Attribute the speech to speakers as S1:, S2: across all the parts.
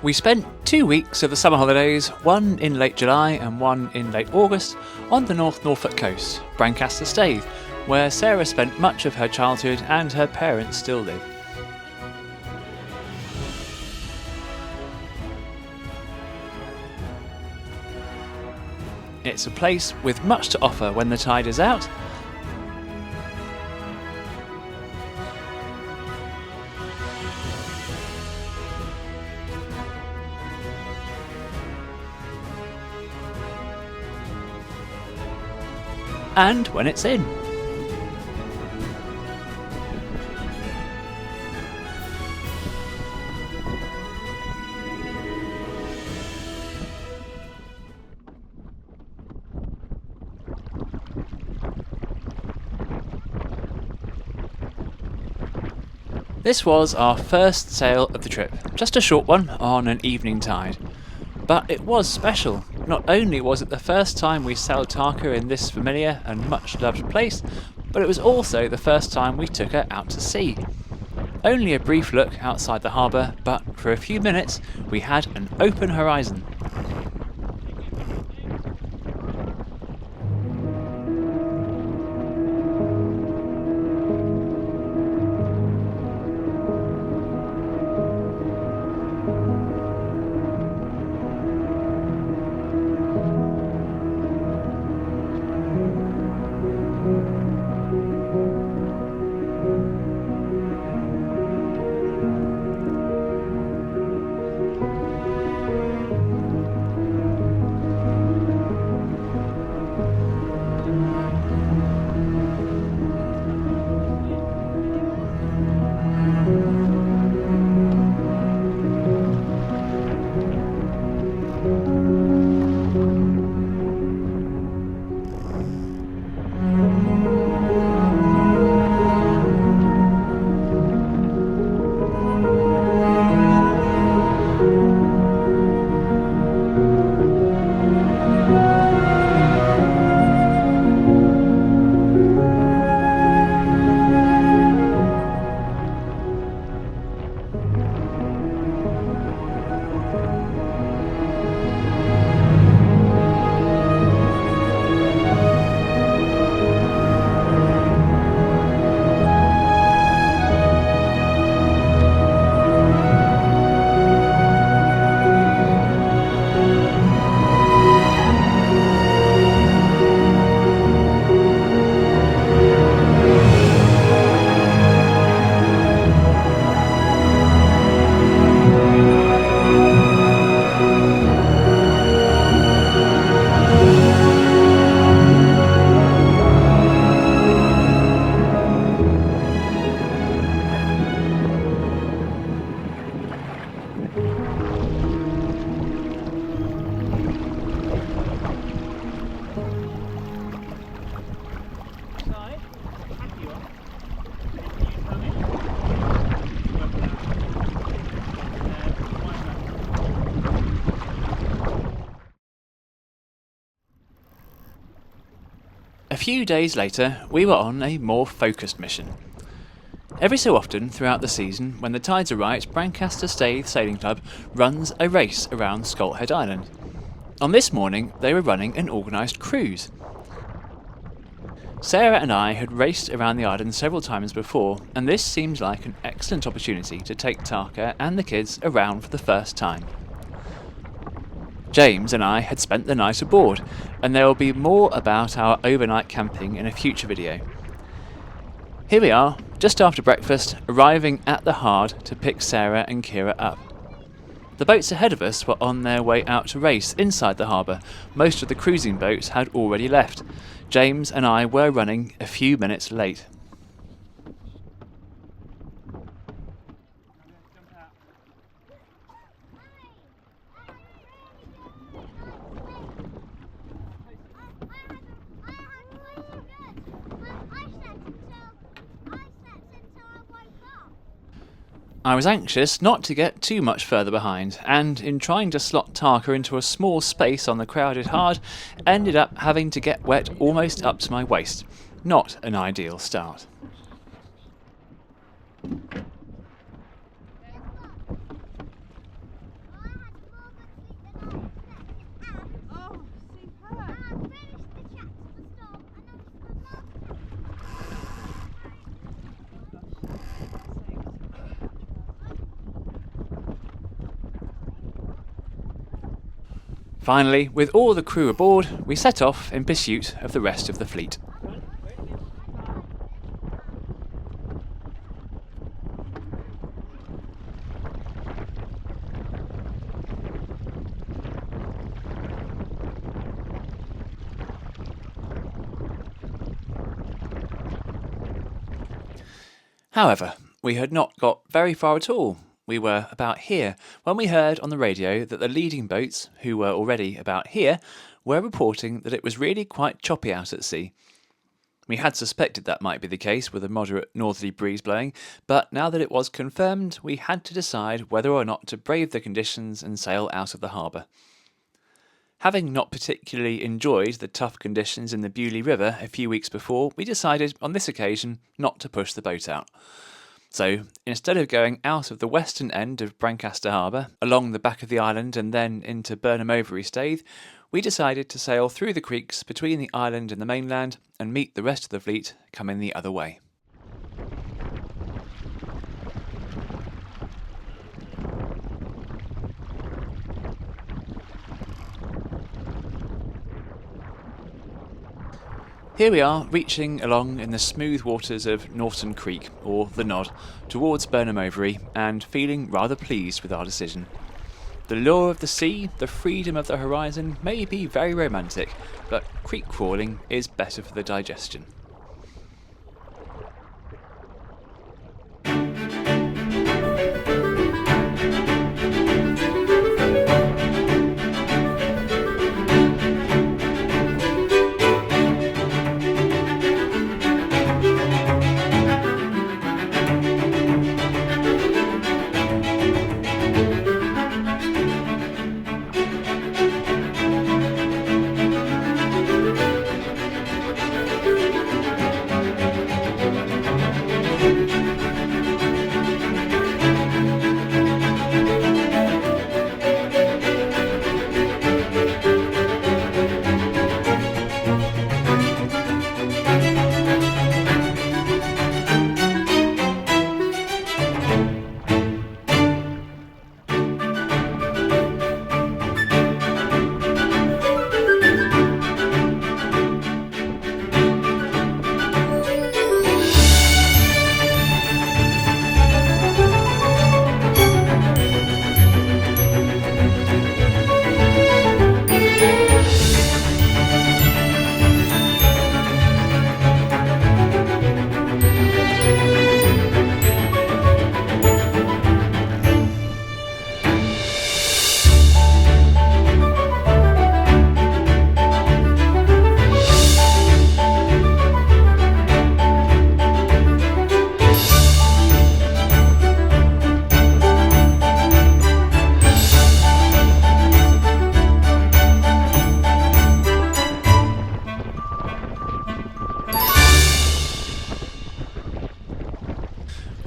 S1: We spent 2 weeks of the summer holidays, one in late July and one in late August, on the North Norfolk coast, Brancaster Staithe, where Sarah spent much of her childhood and her parents still live. It's a place with much to offer when the tide is out, and when it's in. This was our first sail of the trip, just a short one on an evening tide. But it was special. Not only was it the first time we sailed Tarka in this familiar and much loved place, but it was also the first time we took her out to sea. Only a brief look outside the harbour, but for a few minutes we had an open horizon. A few days later, we were on a more focused mission. Every so often throughout the season, when the tides are right, Brancaster Staithe Sailing Club runs a race around Scolt Head Island. On this morning, they were running an organised cruise. Sarah and I had raced around the island several times before, and this seemed like an excellent opportunity to take Tarka and the kids around for the first time. James and I had spent the night aboard, and there will be more about our overnight camping in a future video. Here we are, just after breakfast, arriving at the Hard to pick Sarah and Kira up. The boats ahead of us were on their way out to race inside the harbour. Most of the cruising boats had already left. James and I were running a few minutes late. I was anxious not to get too much further behind, and in trying to slot Tarka into a small space on the crowded Hard, ended up having to get wet almost up to my waist. Not an ideal start. Finally, with all the crew aboard, we set off in pursuit of the rest of the fleet. However, we had not got very far at all. We were about here when we heard on the radio that the leading boats, who were already about here, were reporting that it was really quite choppy out at sea. We had suspected that might be the case with a moderate northerly breeze blowing, but now that it was confirmed, we had to decide whether or not to brave the conditions and sail out of the harbour. Having not particularly enjoyed the tough conditions in the Beaulieu River a few weeks before, we decided on this occasion not to push the boat out. So, instead of going out of the western end of Brancaster Harbour, along the back of the island and then into Burnham Overy Staithe, we decided to sail through the creeks between the island and the mainland and meet the rest of the fleet coming the other way. Here we are, reaching along in the smooth waters of Norton Creek, or the Nod, towards Burnham Overy, and feeling rather pleased with our decision. The lure of the sea, the freedom of the horizon may be very romantic, but creek crawling is better for the digestion.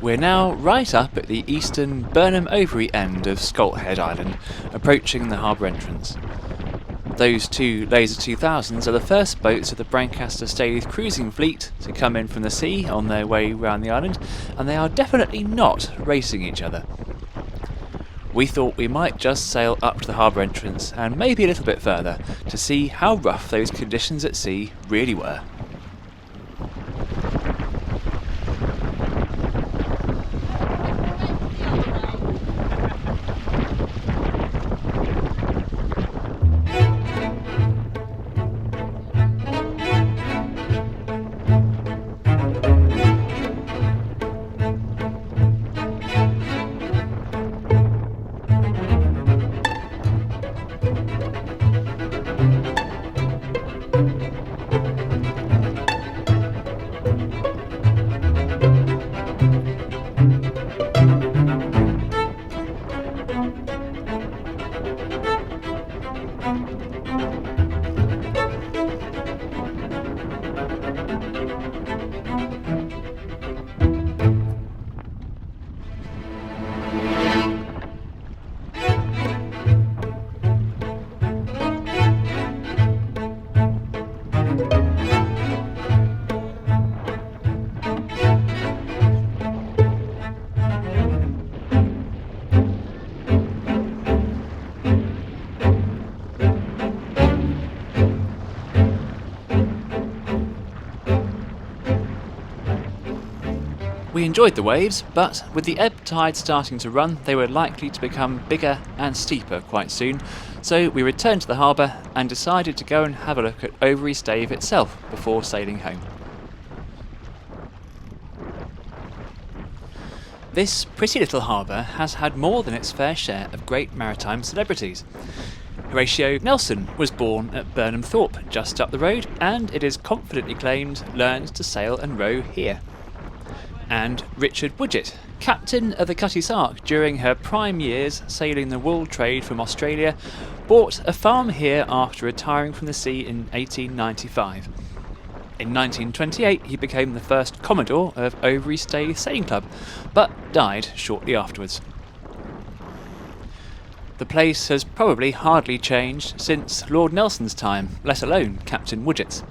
S1: We're now right up at the eastern Burnham Overy end of Scolt Head Island, approaching the harbour entrance. Those two Laser 2000s are the first boats of the Brancaster Staithe cruising fleet to come in from the sea on their way round the island, and they are definitely not racing each other. We thought we might just sail up to the harbour entrance and maybe a little bit further to see how rough those conditions at sea really were. enjoyed the waves, but with the ebb tide starting to run, they were likely to become bigger and steeper quite soon, so we returned to the harbour and decided to go and have a look at Overy Staithe itself before sailing home. This pretty little harbour has had more than its fair share of great maritime celebrities. Horatio Nelson was born at Burnham Thorpe, just up the road, and it is confidently claimed learned to sail and row here. And Richard Woodgett, captain of the Cutty Sark during her prime years sailing the wool trade from Australia, bought a farm here after retiring from the sea in 1895. In 1928 he became the first Commodore of Overy Staithe Sailing Club, but died shortly afterwards. The place has probably hardly changed since Lord Nelson's time, let alone Captain Woodgett's.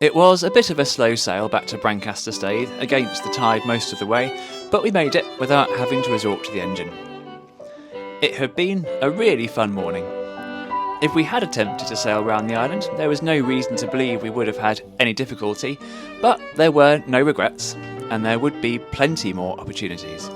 S1: It was a bit of a slow sail back to Brancaster Staithe, against the tide most of the way, but we made it without having to resort to the engine. It had been a really fun morning. If we had attempted to sail round the island, there was no reason to believe we would have had any difficulty, but there were no regrets, and there would be plenty more opportunities.